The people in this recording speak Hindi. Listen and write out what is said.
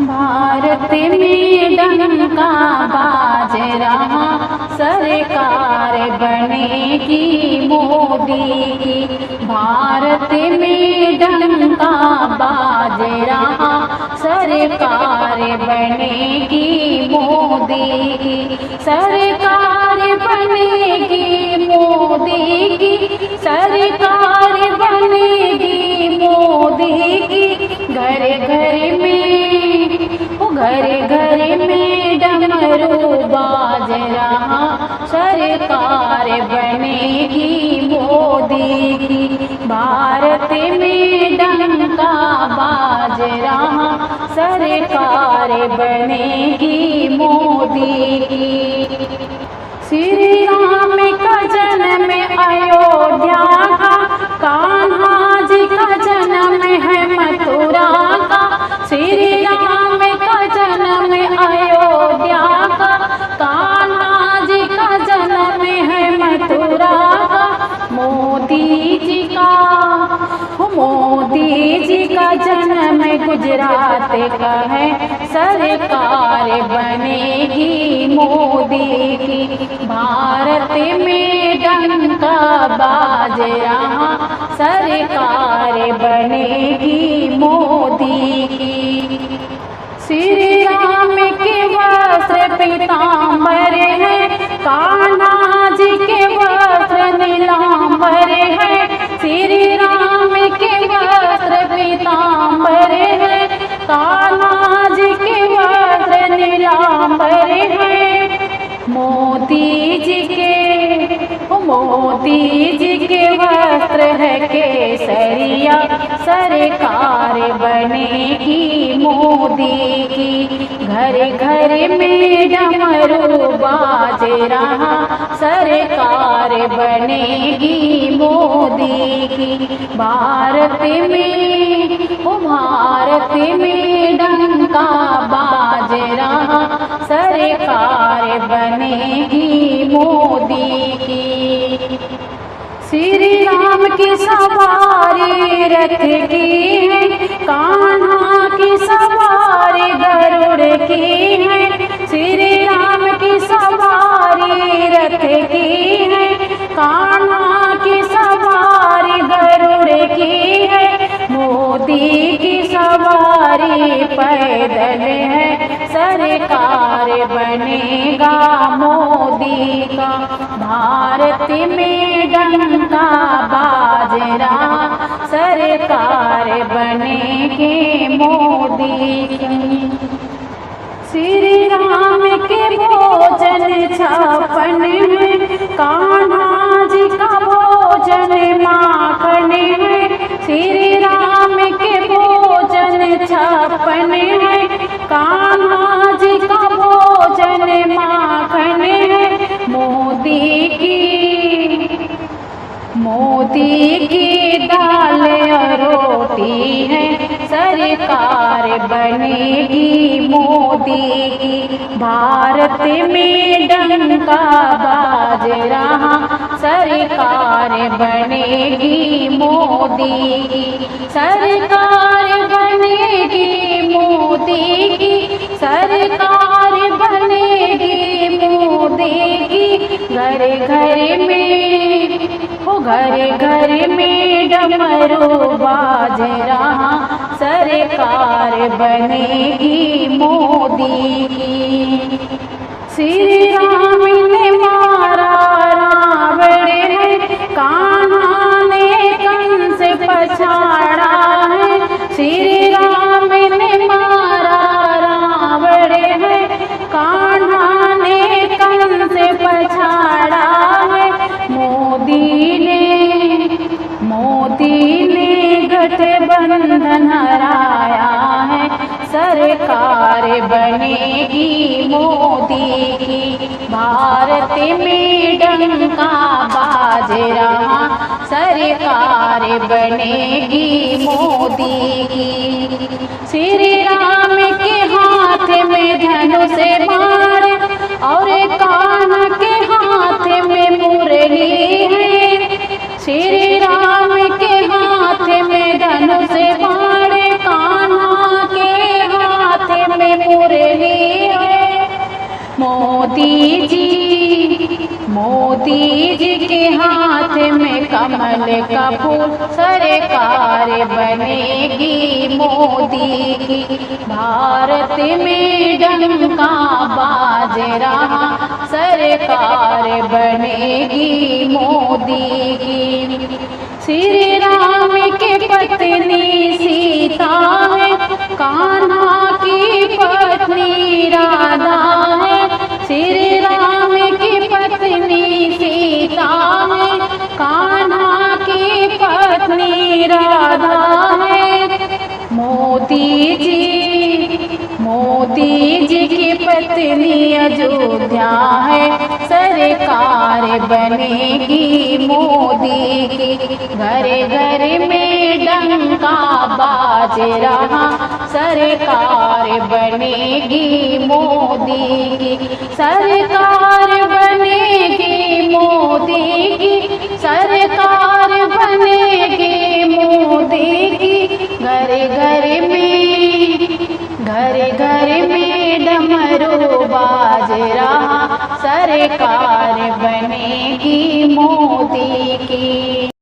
भारत में डंका बाज रहा, सरकार बनेगी मोदी की। भारत में डंका बाज रहा, सरकार बनेगी मोदी की। सरकार बनेगी मोदी की, सरकार बनेगी मोदी की। घर घर में डमरू बाज रहा, सरकार बनेगी मोदी की। भारत में डंका बाज रहा, सरकार बनेगी मोदी की। श्री राम का जन्म अयोध्या का, कान्हा जी का जन्म है मथुरा का। श्री राम का जन्म अयोध्या का, कान्हा जी का जन्म है मथुरा का। मोदी जी का जन्म गुजरात का है, सरकार बनेगी मोदी की। भारत में डंका बाज रहा, सरकार बनेगी मोदी की। श्री राम के वस्त्र पीतांबर है, कान्हा जी के वस्त्र नीलांबर है। श्री राम के वस्त्र पीतांबर है, कान्हा जी के वस्त्र नीलांबर है। मोदी जी के वस्त्र है केसरिया, सरकार बनेगी मोदी की। घर घर में डमरू बाज रहा, सरकार बनेगी मोदी की। भारत में डंका बाज रहा, सरकार बनेगी मोदी की। श्री राम की सवारी रथ की है, कान्हा की सवारी गरुड़ की है। श्री राम की सवारी रथ की है, कान्हा की सवारी गरुड़ की है। मोदी की सवारी पैदल है, सरकार बनेगा मोदी का। भारत में डंका बाज रहा, सरकार बनेगी मोदी की। श्री राम के भोजन 56 है, कान्हा जी का भोजन माखन है। श्री राम के भोजन 56 है, कान्हा जी का भोजन माखन है। मोदी की दाल और रोटी है, सरकार बनेगी मोदी की। भारत में डंका बाज रहा, सरकार बनेगी मोदी की। सरकार बनेगी मोदी की, सरकार बनेगी मोदी की। घर में डमरू बाज रहा, सरकार बनेगी मोदी की। श्री राम ने मारा रावण है, कान्हा ने कंस पछाड़ा है। श्री राम ने मारा रावण है, कान्हा ने कंस पछाड़ा है। मोदी ने गठबंधन हराया है, सरकार बनेगी मोदी की। भारत में डंका बाज रहा, सरकार बनेगी मोदी की। श्री राम के हाथ में धनुष बाण और कान्हा के हाथ में मुरली है। श्री राम के हाथ में धनुष बाण, कान्हा के हाथ जी के हाथ में कमल का फूल, सरकार बनेगी मोदी की। भारत में डंका बाज रहा, सरकार बनेगी मोदी की। श्री राम की पत्नी सीता है, कान्हा की पत्नी राधा है। श्री राम की पत्नी सीता है, कान्हा की पत्नी राधा है। मोदी जी की पत्नी अयोध्या है, सरकार बनेगी मोदी की। घर घर में डंका बाज रहा, सरकार बनेगी मोदी की। सरकार बनेगी मोदी की, सरकार बनेगी मोदी की। घर घर में डमरू बाज रहा, सरकार बनेगी मोदी की।